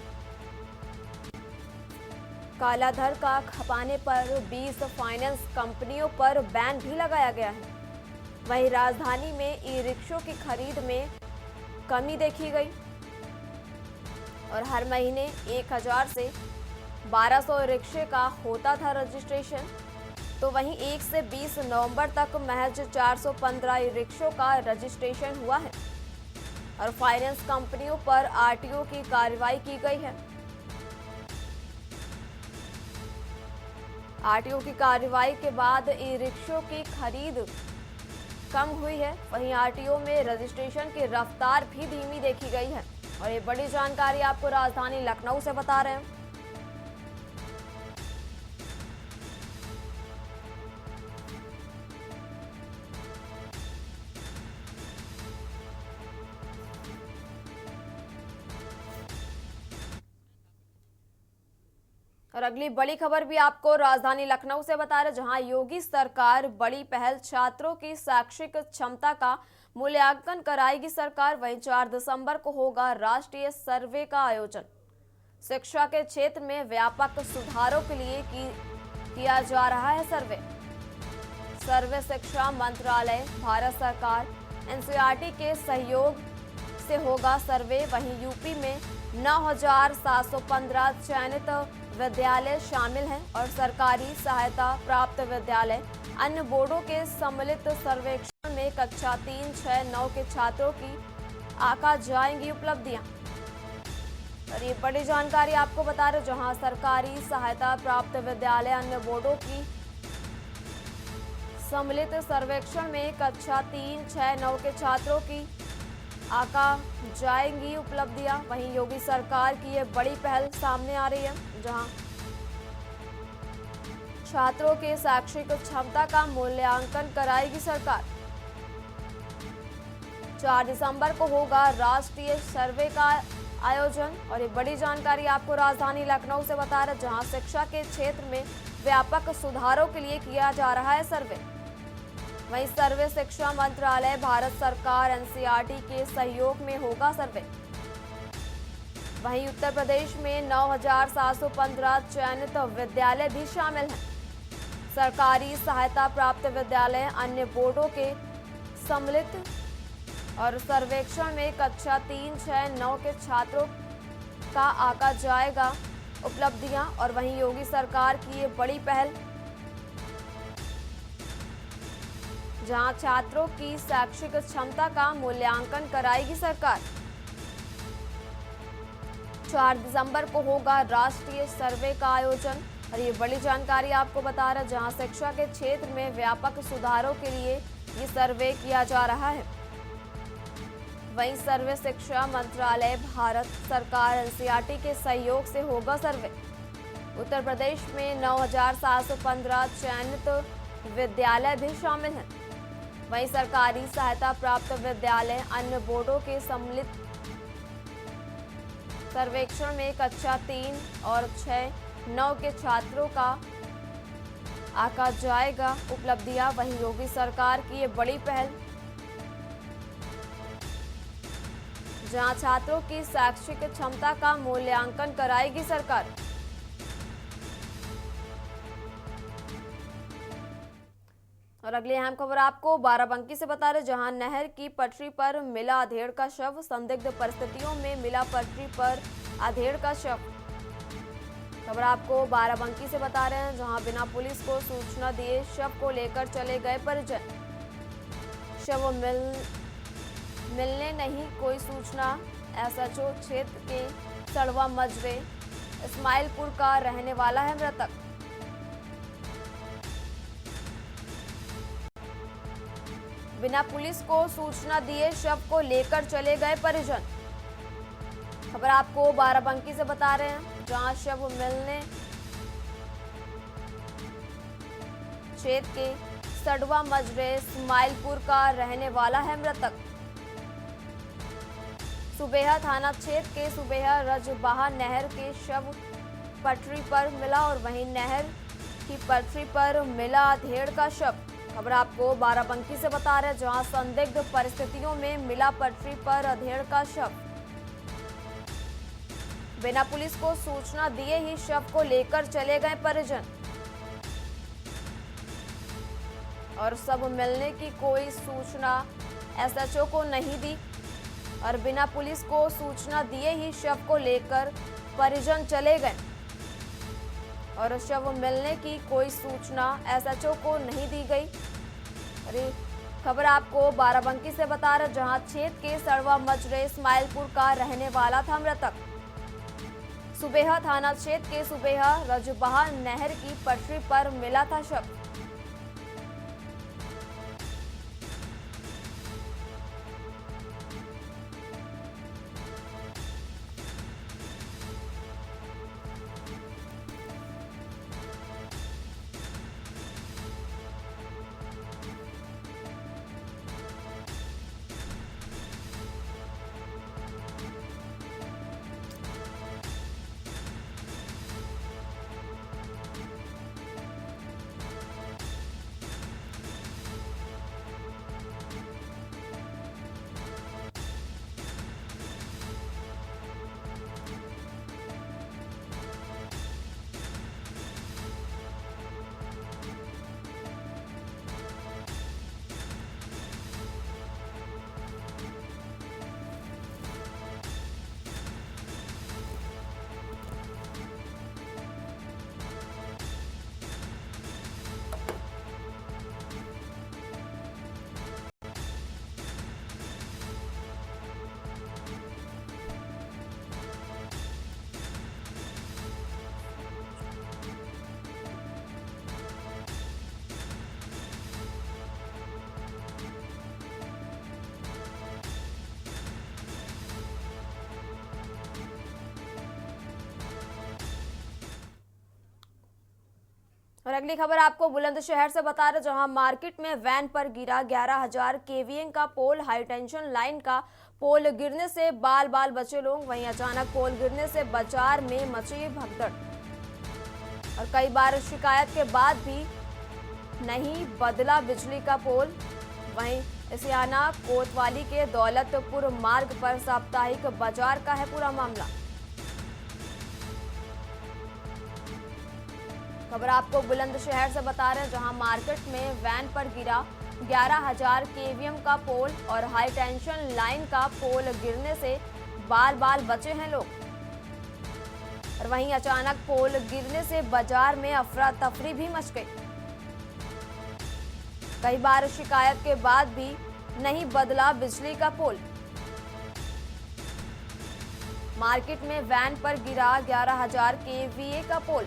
कालाधन का खपाने पर 20 फाइनेंस कंपनियों पर बैन भी लगाया गया है। वहीं राजधानी में ई रिक्शों की खरीद में कमी देखी गई और हर महीने 1000 से 1200 रिक्शे का होता था रजिस्ट्रेशन। तो वहीं 1 से 20 नवंबर तक महज 415 ई रिक्शों का रजिस्ट्रेशन हुआ है और फाइनेंस कंपनियों पर आरटीओ की कार्रवाई की गई है। आरटीओ की कार्रवाई के बाद ई रिक्शों की खरीद कम हुई है। वहीं आरटीओ में रजिस्ट्रेशन की रफ्तार भी धीमी देखी गई है। और ये बड़ी जानकारी आपको राजधानी लखनऊ से बता रहे हैं। और अगली बड़ी खबर भी आपको राजधानी लखनऊ से बता रहे, जहां योगी सरकार बड़ी पहल, छात्रों की शैक्षिक क्षमता का मूल्यांकन कराएगी सरकार। वहीं 4 दिसंबर को होगा राष्ट्रीय सर्वे का आयोजन। शिक्षा के क्षेत्र में व्यापक सुधारों के लिए किया जा रहा है सर्वे। सर्वे शिक्षा मंत्रालय, भारत सरकार, एनसीईआरटी के सहयोग से होगा सर्वे। वहीं यूपी में 9715 चयनित विद्यालय शामिल हैं और सरकारी सहायता प्राप्त विद्यालय अन्य बोर्डों के सम्मिलित सर्वेक्षण में कक्षा 3, 6, 9 के छात्रों की आका जाएंगी उपलब्धियां। और ये बड़ी जानकारी आपको बता रहे, जहां सरकारी सहायता प्राप्त विद्यालय अन्य बोर्डों की सम्मिलित सर्वेक्षण में कक्षा 3, 6, 9 के छात्रों की आका जाएंगी उपलब्धियां। वहीं योगी सरकार की ये बड़ी पहल सामने आ रही है, जहां छात्रों के शैक्षिक क्षमता का मूल्यांकन कराएगी सरकार। 4 दिसंबर को होगा राष्ट्रीय सर्वे का आयोजन। और ये बड़ी जानकारी आपको राजधानी लखनऊ से बता रहे, जहां शिक्षा के क्षेत्र में व्यापक सुधारों के लिए किया जा रहा है सर्वे। वहीं सर्वे शिक्षा मंत्रालय, भारत सरकार, एनसीईआरटी के सहयोग में होगा सर्वे। वहीं उत्तर प्रदेश में 9715 चयनित विद्यालय भी शामिल हैं। सरकारी सहायता प्राप्त विद्यालय अन्य बोर्डों के सम्मिलित और सर्वेक्षण में कक्षा 3, 6, 9 के छात्रों का आका जाएगा उपलब्धियां। और वहीं योगी सरकार की ये बड़ी पहल, जहां छात्रों की शैक्षिक क्षमता का मूल्यांकन कराएगी सरकार। 4 दिसंबर को होगा राष्ट्रीय सर्वे का आयोजन। और ये बड़ी जानकारी आपको बता रहा है, जहां शिक्षा के क्षेत्र में व्यापक सुधारों के लिए ये सर्वे किया जा रहा है। वहीं सर्वे शिक्षा मंत्रालय, भारत सरकार, एनसीईआरटी के सहयोग से होगा सर्वे। उत्तर प्रदेश में 9,715 चयनित विद्यालय भी शामिल हैं। वहीं सरकारी सहायता प्राप्त विद्यालय अन्य बोर्डों के सम्मिलित सर्वेक्षण में कक्षा 3 और 6-9 के छात्रों का आंका जाएगा उपलब्धियां। वहीं योगी सरकार की ये बड़ी पहल, जहां छात्रों की शैक्षिक क्षमता का मूल्यांकन कराएगी सरकार। और अगली अहम खबर आपको बाराबंकी से बता रहे, जहां नहर की पटरी पर मिला अधेड़ का शव। संदिग्ध परिस्थितियों में मिला पटरी पर अधेड़ का शव। खबर आपको बाराबंकी से बता रहे हैं, जहां बिना पुलिस को सूचना दिए शव को लेकर चले गए परिजन। शव मिलने नहीं कोई सूचना। एसएचओ क्षेत्र के सड़वा मजरे इस्माइलपुर का रहने वाला है मृतक। बिना पुलिस को सूचना दिए शव को लेकर चले गए परिजन। खबर आपको बाराबंकी से बता रहे हैं, जहां शव मिलने क्षेत्र के सड़वा मजरे इस्माइलपुर का रहने वाला है मृतक। सुबेहा थाना क्षेत्र के सुबेहा रजबाहा नहर के शव पटरी पर मिला और वहीं नहर की पटरी पर मिला अधेड़ का शव। खबर आपको बाराबंकी से बता रहे हैं, जहां संदिग्ध परिस्थितियों में मिला पटरी पर अधेड़ का शव। बिना पुलिस को सूचना दिए ही शव को लेकर चले गए परिजन। और शव मिलने की कोई सूचना एसएचओ को नहीं दी और बिना पुलिस को सूचना दिए ही शव को लेकर परिजन चले गए। और शव मिलने की कोई सूचना एसएचओ को नहीं दी गई। अरे खबर आपको बाराबंकी से बता रहे, जहां क्षेत्र के सड़वा मजरे इस्माइलपुर का रहने वाला था मृतक। सुबेहा थाना क्षेत्र के सुबेहा रजबाहा नहर की पटरी पर मिला था शव। और अगली खबर आपको बुलंदशहर से बता रहे, जहां मार्केट में वैन पर गिरा 11,000 केवीए का पोल। हाई टेंशन लाइन का पोल गिरने से बाल बाल बचे लोग। वहीं अचानक पोल गिरने से बाजार में मची भगदड़ और कई बार शिकायत के बाद भी नहीं बदला बिजली का पोल। वहीं इसियाना कोतवाली के दौलतपुर मार्ग पर साप्ताहिक बाजार का है पूरा मामला। खबर आपको बुलंदशहर से बता रहे हैं, जहां मार्केट में वैन पर गिरा 11,000 केवीएम का पोल और हाई टेंशन लाइन का पोल गिरने से बाल बाल बचे हैं लोग। और वहीं अचानक पोल गिरने से बाजार में अफरा तफरी भी मच गई। कई बार शिकायत के बाद भी नहीं बदला बिजली का पोल। मार्केट में वैन पर गिरा 11,000 केवीए का पोल।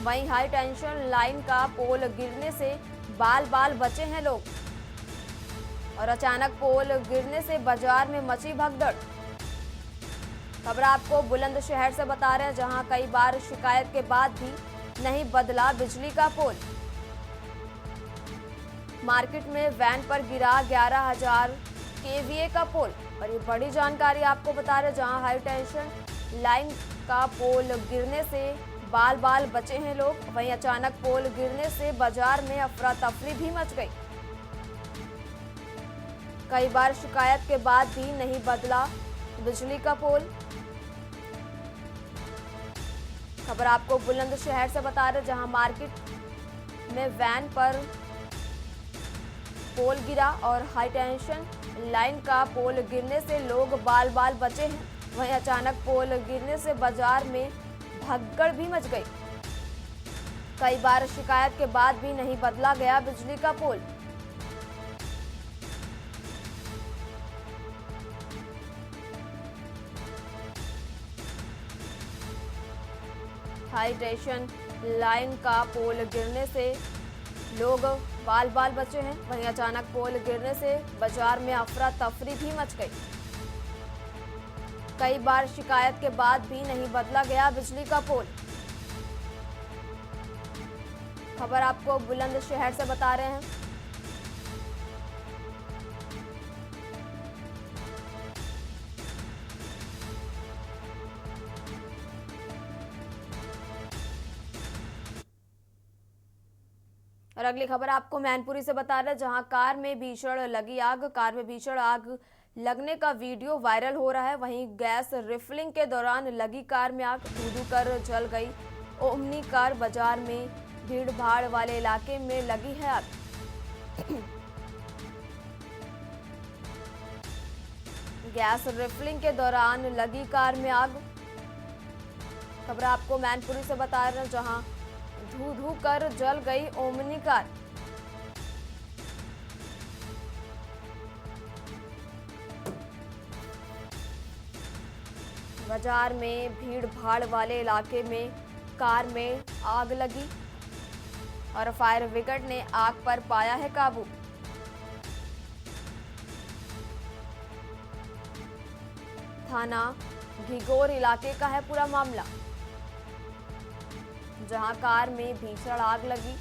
वहीं हाई टेंशन लाइन का पोल गिरने से बाल बाल बचे हैं लोग। और अचानक पोल गिरने से बाजार में मची भगदड़। खबर आपको बुलंदशहर से बता रहे हैं, जहां कई बार शिकायत के बाद भी नहीं बदला बिजली का पोल। मार्केट में वैन पर गिरा 11,000 केवीए का पोल। और ये बड़ी जानकारी आपको बता रहे, जहां हाई टेंशन लाइन का पोल गिरने से बाल बाल बचे हैं लोग। वहीं अचानक पोल गिरने से बाजार में अफरा तफरी भी मच गई। कई बार शिकायत के बाद भी नहीं बदला बिजली का पोल। खबर आपको बुलंदशहर से बता रहे, जहां मार्केट में वैन पर पोल गिरा और हाई टेंशन लाइन का पोल गिरने से लोग बाल बाल बचे हैं। वहीं अचानक पोल गिरने से बाजार में भगदड़ भी मच गई। कई बार शिकायत के बाद भी नहीं बदला गया बिजली का पोल। हाई टेंशन लाइन का पोल गिरने से लोग बाल बाल बचे हैं। वहीं अचानक पोल गिरने से बाजार में अफरा तफरी भी मच गई। कई बार शिकायत के बाद भी नहीं बदला गया बिजली का पोल। खबर आपको बुलंदशहर से बता रहे हैं। और अगली खबर आपको मैनपुरी से बता रहे हैं, जहां कार में भीषण लगी आग। कार में भीषण आग लगने का वीडियो वायरल हो रहा है। वहीं गैस रिफिलिंग के दौरान लगी कार में आग धू कर जल गई ओमनी कार। बाजार में भीड़ भाड़ वाले इलाके में लगी है आग। गैस रिफिलिंग के दौरान लगी कार में आग। खबर आपको मैनपुरी से बता रहे हैं, जहां धू धू कर जल गई ओमनी कार। बाजार में भीड़ भाड़ वाले इलाके में कार में आग लगी और फायर ब्रिगेड ने आग पर पाया है काबू। थाना घिगोर इलाके का है पूरा मामला, जहां कार में भीषण आग लगी।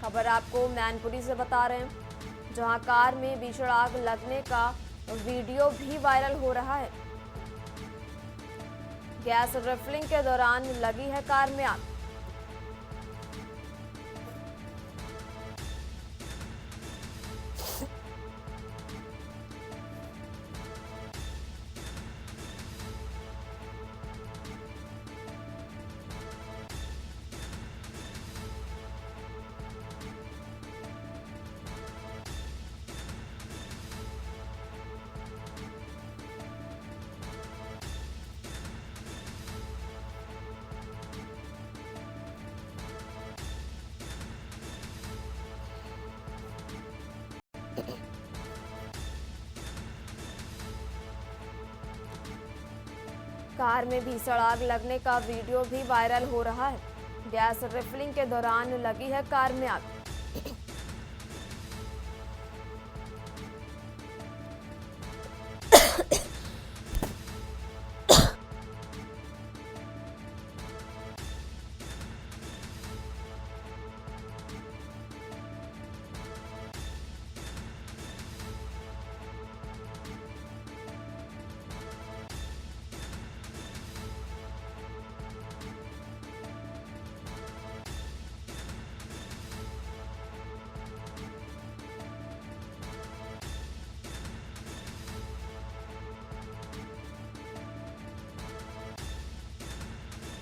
खबर आपको मैनपुरी से बता रहे हैं, जहां कार में भीषण आग लगने का वीडियो भी वायरल हो रहा है। गैस रिफिलिंग के दौरान लगी है कार में आग। कार में भीषण आग लगने का वीडियो भी वायरल हो रहा है। गैस रिफिलिंग के दौरान लगी है कार में आग।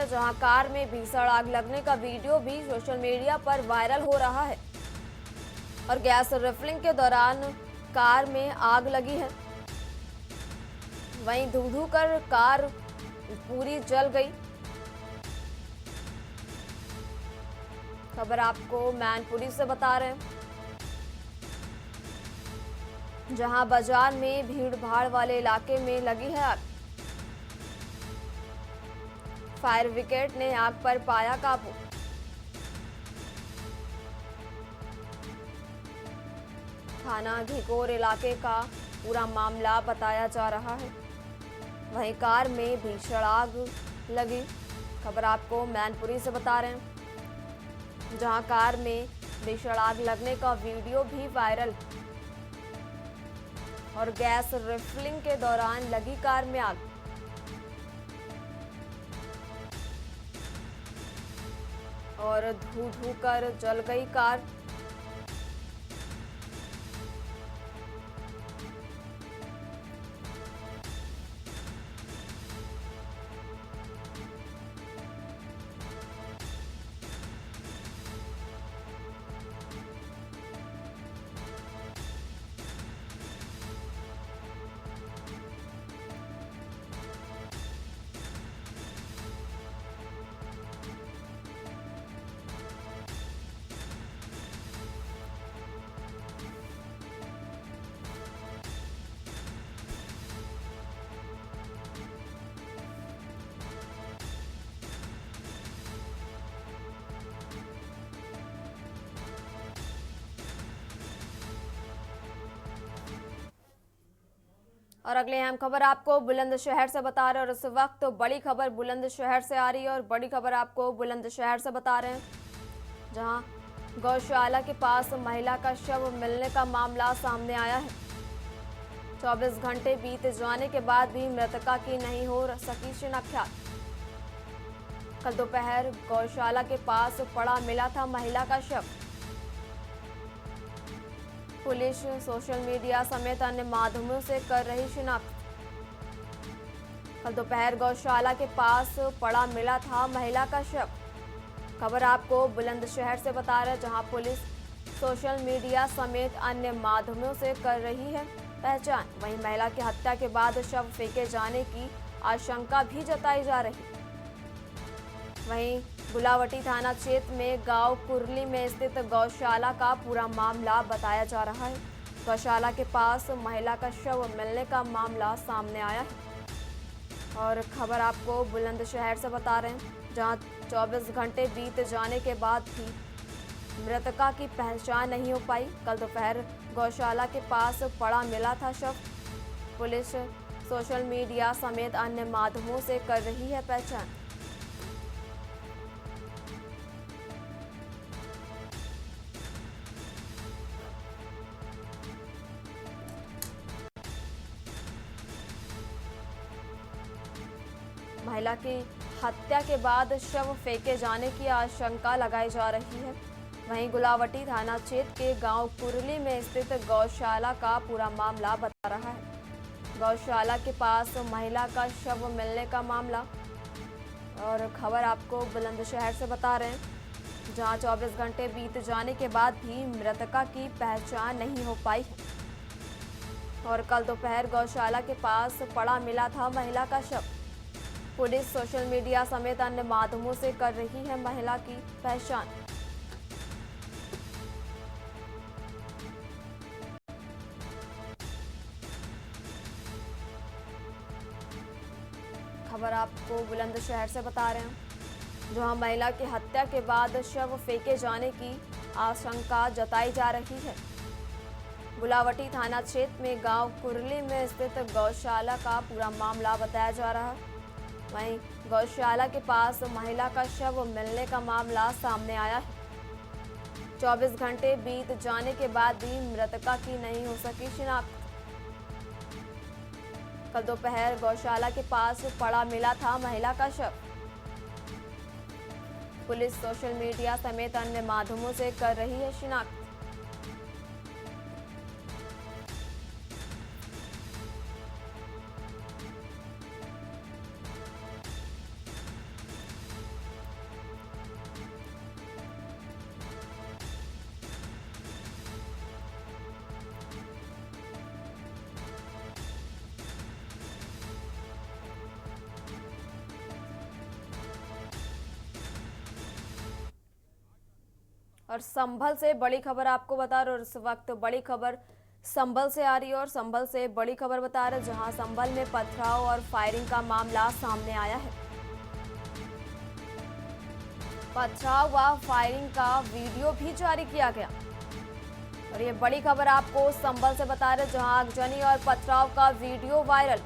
जहां कार में भीषण आग लगने का वीडियो भी सोशल मीडिया पर वायरल हो रहा है और गैस रिफिलिंग के दौरान कार में आग लगी है। वहीं धू धू कर कार पूरी जल गई। खबर आपको मैनपुरी से बता रहे हैं, जहां बाजार में भीड़ भाड़ वाले इलाके में लगी है आग। फायर ब्रिगेड ने आग पर पाया काबू। थाना घिकोर इलाके का पूरा मामला बताया जा रहा है। वहीं कार में भीषण आग लगी। खबर आपको मैनपुरी से बता रहे हैं, जहां कार में भीषण आग लगने का वीडियो भी वायरल। और गैस रिफिलिंग के दौरान लगी कार में आग। और धू धू कर जल गई कार। और अगले अहम खबर आपको बुलंदशहर से बता रहे हैं। और इस वक्त बड़ी खबर बुलंदशहर से आ रही है। और बड़ी खबर आपको बुलंदशहर से बता रहे हैं, जहां गौशाला के पास महिला का शव मिलने का मामला सामने आया है। 24 घंटे बीत जाने के बाद भी मृतका की नहीं हो सकी शिनाख्त। कल दोपहर गौशाला के पास पड़ा मिला था महिला का शव। पुलिस सोशल मीडिया समेत अन्य माध्यमों से कर रही शिनाख्त। कल दोपहर गौशाला के पास पड़ा मिला था महिला का शव। खबर आपको बुलंदशहर से बता रहे हैं, जहां पुलिस सोशल मीडिया समेत अन्य माध्यमों से कर रही है पहचान। वहीं महिला की हत्या के बाद शव फेंके जाने की आशंका भी जताई जा रही। वहीं गुलावटी थाना क्षेत्र में गांव कुरली में स्थित गौशाला का पूरा मामला बताया जा रहा है। गौशाला के पास महिला का शव मिलने का मामला सामने आया है। और खबर आपको बुलंदशहर से बता रहे हैं, जहां 24 घंटे बीत जाने के बाद भी मृतका की पहचान नहीं हो पाई। कल दोपहर गौशाला के पास पड़ा मिला था शव। पुलिस सोशल मीडिया समेत अन्य माध्यमों से कर रही है पहचान। महिला की हत्या के बाद शव फेंके जाने की आशंका लगाई जा रही है। वहीं गुलावटी थाना क्षेत्र के गांव कुरली में स्थित गौशाला का पूरा मामला बता रहा है। गौशाला के पास महिला का शव मिलने का मामला। और खबर आपको बुलंदशहर से बता रहे हैं, जहां 24 घंटे बीत जाने के बाद भी मृतका की पहचान नहीं हो पाई है। और कल दोपहर गौशाला के पास पड़ा मिला था महिला का शव। पुलिस सोशल मीडिया समेत अन्य माध्यमों से कर रही है महिला की पहचान। खबर आपको बुलंदशहर से बता रहे हैं, जहां महिला की हत्या के बाद शव फेंके जाने की आशंका जताई जा रही है। गुलावटी थाना क्षेत्र में गांव कुरली में स्थित गौशाला का पूरा मामला बताया जा रहा है। वहीं गौशाला के पास महिला का शव मिलने का मामला सामने आया है। 24 घंटे बीत जाने के बाद भी मृतका की नहीं हो सकी शिनाख्त। कल दोपहर गौशाला के पास पड़ा मिला था महिला का शव। पुलिस सोशल मीडिया समेत अन्य माध्यमों से कर रही है शिनाख्त। और संभल से बड़ी खबर आपको बता रहे, और इस वक्त बड़ी खबर संभल से आ रही है। और संभल से बड़ी खबर बता रहे, जहां संभल में पथराव और फायरिंग का मामला सामने आया है। पथराव व फायरिंग का वीडियो भी जारी किया गया। और ये बड़ी खबर आपको संभल से बता रहे, जहां आगजनी और पथराव का वीडियो वायरल।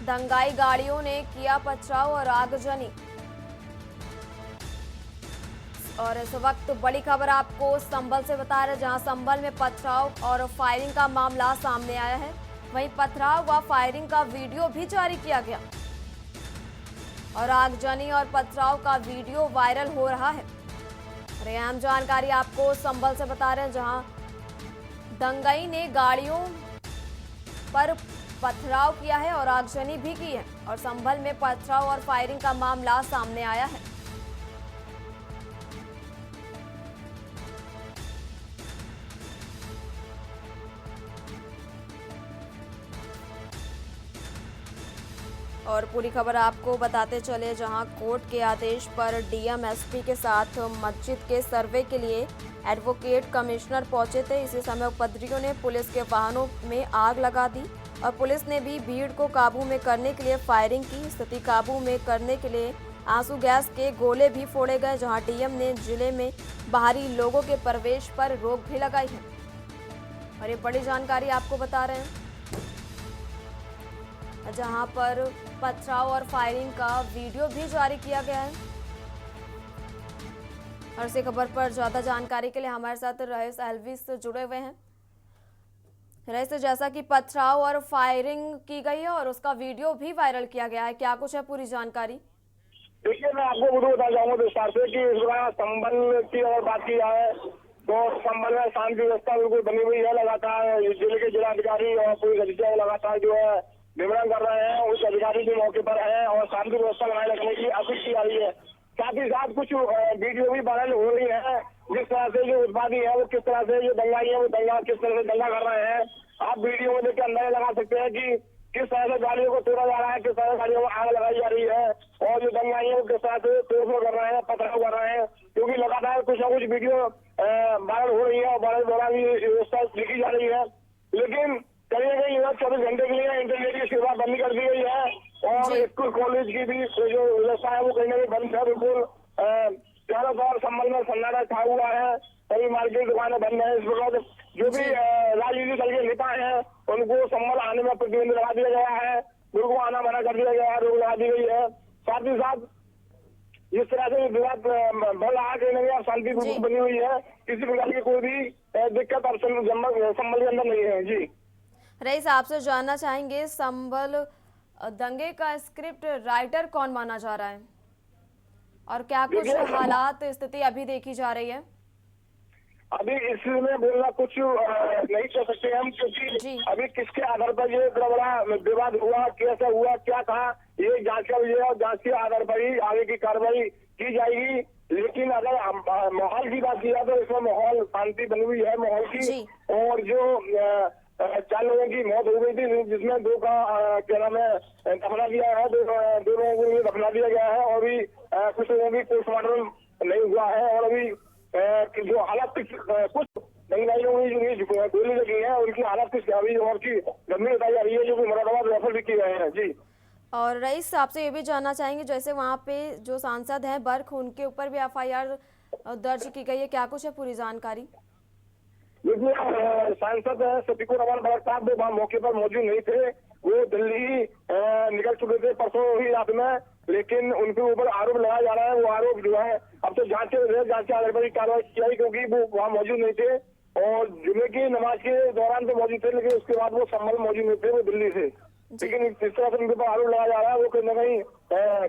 दंगाई गाड़ियों ने किया पथराव और आगजनी। और इस वक्त बड़ी खबर आपको संभल से बता रहे, जहां संभल में पथराव और फायरिंग का मामला सामने आया है। वहीं पथराव व फायरिंग का वीडियो भी जारी किया गया और आगजनी और पथराव का वीडियो वायरल हो रहा है। और अहम जानकारी आपको संभल से बता रहे हैं, जहां दंगाई ने गाड़ियों पर पथराव किया है और आगजनी भी की है। और संभल में पथराव और फायरिंग का मामला सामने आया है। और पूरी खबर आपको बताते चले, जहां कोर्ट के आदेश पर डीएम एसपी के साथ मस्जिद के सर्वे के लिए एडवोकेट कमिश्नर पहुंचे थे। इसी समय उपद्रवियों ने पुलिस के वाहनों में आग लगा दी और पुलिस ने भी भीड़ को काबू में करने के लिए फायरिंग की। स्थिति काबू में करने के लिए आंसू गैस के गोले भी फोड़े गए, जहां डीएम ने जिले में बाहरी लोगों के प्रवेश पर रोक भी लगाई है। और ये बड़ी जानकारी आपको बता रहे हैं, जहां पर पथराव और फायरिंग का वीडियो भी जारी किया गया है। और इसी खबर पर ज्यादा जानकारी के लिए हमारे साथ रईस एलविस जुड़े हुए हैं। रईस, जैसा कि पथराव और फायरिंग की गई है और उसका वीडियो भी वायरल किया गया है, क्या कुछ है पूरी जानकारी? देखिए, मैं आपको वीडियो बता जाऊंगा विस्तार से कि इस बार संभल की और बात की जाए तो संभल में शांति व्यवस्था बिल्कुल बनी हुई है। लगातार जिले के जिलाधिकारी और पुलिस अधिकारी लगातार जो है विवरण कर रहे हैं। उस अधिकारी भी मौके पर है और शांति व्यवस्था बनाए रखने की अपील की जा रही है। साथ ही साथ कुछ वीडियो भी वायरल हो रही है, जिस तरह से जो उत्पादी है वो किस तरह से जो दंगाई है वो दंगा किस तरह से दंगा कर रहे हैं। आप वीडियो में देख के अंदाजा लगा सकते हैं कि किस तरह से गाड़ियों को तोड़ा जा रहा है, किस तरह से गाड़ियों को आग लगाई जा रही है और जो दंगाई है वो किस तरह से तोड़फोड़ कर रहे हैं, पथराव कर रहे हैं। क्योंकि लगातार कुछ न कुछ वीडियो वायरल हो रही है और वायरल दौरान भी व्यवस्था लिखी जा रही है। लेकिन कहीं ना कहीं 24 घंटे के लिए इंटरनेट की सेवा बंद कर दी गई है और स्कूल कॉलेज की भी जो व्यवस्था है वो कहीं ना कहीं बंद है। बिल्कुल चारों तरफ संभल में सन्नाटा छा हुआ है, सभी मार्केट दुकानें बंद है। इस वक्त जो भी राजनीतिक दल के नेता है उनको संभल आने में प्रतिबंध लगा दिया गया है, उनको आना मना कर दिया गया है, रोक लगा दी गई है। साथ ही साथ जिस तरह से विवाद बढ़ रहा है, कहीं ना कहीं शांति बनी हुई है, किसी प्रकार की कोई भी दिक्कत अब संभल के अंदर नहीं है। जी रईस, आपसे जानना चाहेंगे, संभल दंगे का स्क्रिप्ट राइटर कौन माना जा रहा है और क्या कुछ हालात स्थिति अभी देखी जा रही है? अभी इसमें बोलना कुछ नहीं कह सकते हम, क्योंकि अभी किसके आधार पर ये इतना बड़ा विवाद हुआ, कैसे हुआ, क्या कहा, ये जांच का विषय और जांच के आधार पर ही आगे की कार्रवाई की जाएगी। लेकिन अगर माहौल की बात की जाए तो इसमें माहौल शांति बनी हुई है माहौल की। और जो 4 लोगों की मौत हो गई थी, जिसमें 2 का क्या नाम है दफना दिया है, 2 लोगों को दफना दिया गया है और अभी कुछ लोगों की पोस्टमार्टम नहीं हुआ है। और अभी जो हालत कुछ नई गोली लगी है उनकी हालत कुछ अभी और की गंभीर बताई जा रही है, जो कि मुरादाबाद रेफर भी किए गए हैं। जी और रईस, आपसे ये भी जानना चाहेंगे, जैसे वहाँ पे जो सांसद हैं बर्ख, उनके ऊपर भी FIR दर्ज की गई है, क्या कुछ है पूरी जानकारी? देखिए, सांसद सतीपुर रमन भगत साहब वो मौके पर मौजूद नहीं थे, वो दिल्ली निकल चुके थे परसों ही रात में। लेकिन उनके ऊपर आरोप लगाया जा रहा है, वो आरोप जो है अब तो जांच के आधार पर कार्रवाई की जाएगी, क्योंकि वो वहाँ मौजूद नहीं थे और जुमे की नमाज के दौरान तो मौजूद थे, लेकिन उसके बाद वो संभल मौजूद नहीं थे, वो दिल्ली से। लेकिन जिस तरह से उनके ऊपर आरोप लगाया जा रहा है वो कहीं ना कहीं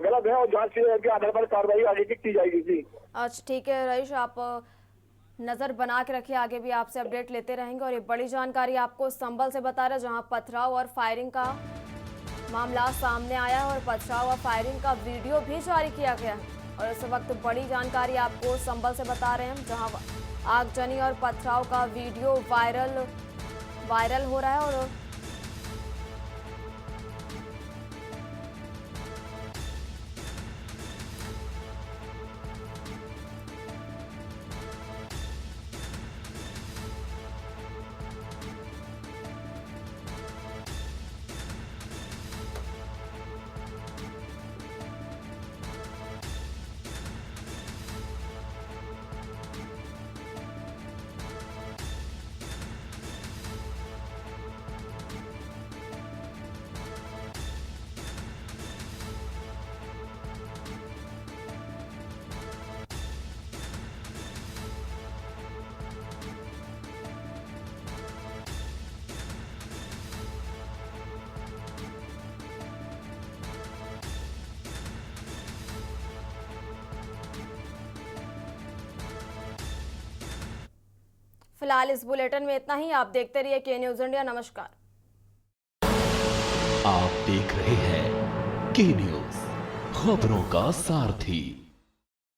गलत है और जांच के आधार पर कार्रवाई आगे की जाएगी। जी अच्छा, ठीक है रईस, आप नजर बना के रखिए, आगे भी आपसे अपडेट लेते रहेंगे। और ये बड़ी जानकारी आपको संभल से बता रहे, जहां पथराव और फायरिंग का मामला सामने आया है और पथराव और फायरिंग का वीडियो भी जारी किया गया है। और इस वक्त बड़ी जानकारी आपको संभल से बता रहे हैं, जहां आगजनी और पथराव का वीडियो वायरल हो रहा है। और फिलहाल इस बुलेटिन में इतना ही। आप देखते रहिए के न्यूज इंडिया। नमस्कार। आप देख रहे हैं के न्यूज, खबरों का सारथी।